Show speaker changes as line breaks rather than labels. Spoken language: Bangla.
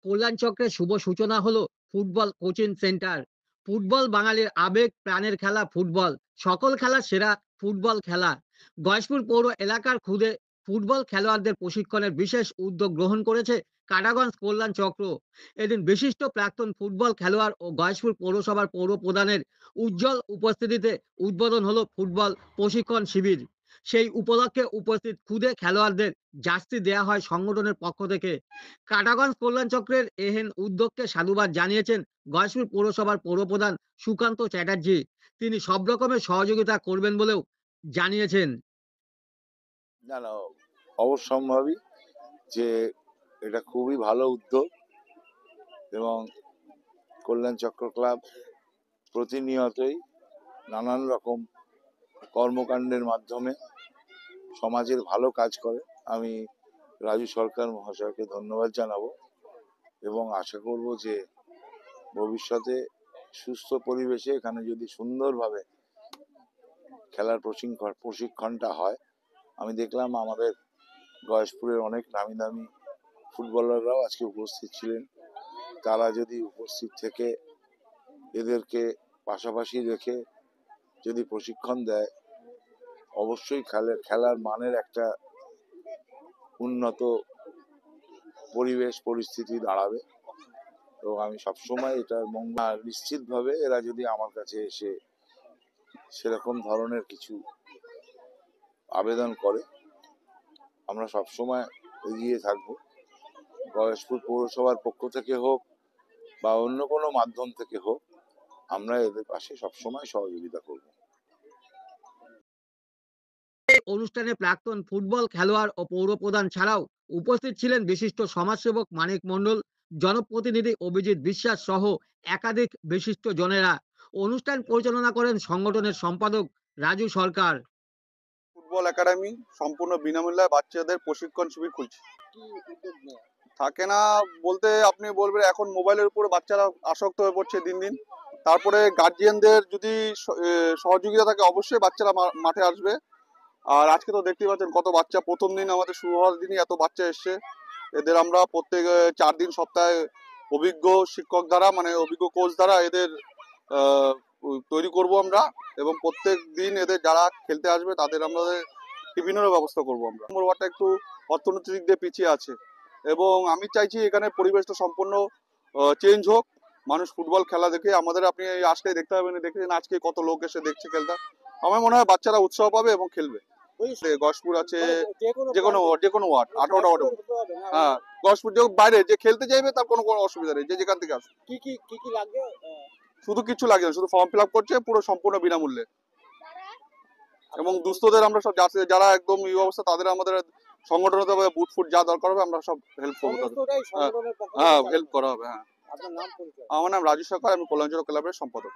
কল্যাণ চক্রের শুভ সূচনা হলো ফুটবল কোচিং সেন্টার। ফুটবল বাঙালির আবেগ প্রাণের খেলা ফুটবল। সকল খেলা সেরা ফুটবল খেলা। গয়েশপুর পৌর এলাকার খুদে ফুটবল খেলোয়াড়দের প্রশিক্ষণের বিশেষ উদ্যোগ গ্রহণ করেছে কাটাগঞ্জ কল্যাণ চক্র। এদিন বিশিষ্ট প্রাক্তন ফুটবল খেলোয়াড় ও গয়েশপুর পৌরসভার পৌর প্রধানের উজ্জ্বল উপস্থিতিতে উদ্বোধন হলো ফুটবল প্রশিক্ষণ শিবির। সেই উপলক্ষে উপস্থিত খুদে খেলোয়াড়দের জার্সি দেয়া হয় সংগঠনের পক্ষ থেকে। কাটাগঞ্জ কল্যাণ চক্রের এহেন উদ্যোগকে সাধুবাদ জানিয়েছেন গয়েশপুর পৌরসভার পৌরপ্রধান সুকান্ত চ্যাটার্জি। তিনি সব রকমের সহযোগিতা করবেন বলেও জানিয়েছেন।
না, না, অবশ্যম্ভাবী যে এটা খুবই ভালো উদ্যোগ এবং কল্যাণ চক্র ক্লাব প্রতিনিয়তই নানান রকম কর্মকাণ্ডের মাধ্যমে সমাজের ভালো কাজ করে। আমি রাজু সরকার মহাশয়কে ধন্যবাদ জানাবো এবং আশা করব যে ভবিষ্যতে সুস্থ পরিবেশে এখানে যদি সুন্দরভাবে খেলার প্রশিক্ষণটা হয়। আমি দেখলাম আমাদের গয়েশপুরের অনেক নামি দামি ফুটবলাররাও আজকে উপস্থিত ছিলেন। তারা যদি উপস্থিত থেকে এদেরকে পাশাপাশি রেখে যদি প্রশিক্ষণ দেয়, অবশ্যই খেলার মানের একটা উন্নত পরিবেশ পরিস্থিতি দাঁড়াবে। তো আমি সবসময় এটার মঙ্গল নিশ্চিতভাবে এরা যদি আমার কাছে এসে সেরকম ধরনের কিছু আবেদন করে, আমরা সবসময় এগিয়ে থাকবো। গয়েশপুর পৌরসভার পক্ষ থেকে হোক বা অন্য কোনো মাধ্যম থেকে হোক, আমরা এদের পাশে সবসময় সহযোগিতা করব।
এই অনুষ্ঠানে প্রাক্তন ফুটবল খেলোয়াড় ও পৌরপ্রধান ছাড়াও উপস্থিত ছিলেন বিশিষ্ট সমাজসেবক মানিক মণ্ডল, জনপ্রতিনিধি অভিজিৎ বিশ্বাস সহ একাধিক বিশিষ্ট জনেরা। অনুষ্ঠান পরিচালনা করেন সংগঠনের সম্পাদক রাজু সরকার।
ফুটবল একাডেমি সম্পূর্ণ বিনামূল্যে বাচ্চাদের প্রশিক্ষণ শিবির খুলছে। থাকে না বলতে আপনি বলবেন, এখন মোবাইলের উপর বাচ্চারা আসক্ত হয়ে পড়ছে দিন দিন। তারপরে গার্জিয়ানদের যদি সহযোগিতা থাকে, অবশ্যই বাচ্চারা মাঠে আসবে। আর আজকে তো দেখতেই পাচ্ছেন কত বাচ্চা, প্রথম দিন আমাদের শুরু হওয়ার দিনই এত বাচ্চা এসছে। এদের আমরা প্রত্যেক 4 দিন সপ্তাহে অভিজ্ঞ শিক্ষক দ্বারা, মানে অভিজ্ঞ কোচ দ্বারা এদের তৈরি করব আমরা, এবং প্রত্যেক দিন এদের যারা খেলতে আসবে তাদের আমাদের টিফিনেরও ব্যবস্থা করবো আমরা। নম্বর ওয়ার্ডটা একটু অর্থনৈতিক দিক দিয়ে পিছিয়ে আছে এবং আমি চাইছি এখানে পরিবেশটা সম্পূর্ণ চেঞ্জ হোক। মানুষ ফুটবল খেলা দেখে আমাদের, আপনি আসলে দেখতে পাবেন, দেখেছেন আজকে কত লোক এসে দেখছে খেলতে। আমার মনে হয় বাচ্চারা উৎসাহ পাবে এবং খেলবে। গয়েশপুর আছে, যে কোনো ওয়ার্ড, 18টা ওয়ার্ড। হ্যাঁ, গয়েশপুর যে বাইরে যে খেলতে চাইবে তার কোনো অসুবিধা নেই, যে যেখান থেকে আসবে। কি লাগবে? শুধু কিছু লাগে না, শুধু ফর্ম ফিল আপ করছে, পুরো সম্পূর্ণ বিনামূল্যে। এবং দুস্থদের আমরা সব যারা একদম এই অবস্থা, তাদের আমাদের সংগঠনে বুট ফুট যা দরকার হবে আমরা সব হেল্প করবো। হ্যাঁ, হেল্প করা হবে। হ্যাঁ, আমার নাম রাজু সরকার, আমি কল্যাণ চক্র ক্লাবের সম্পাদক।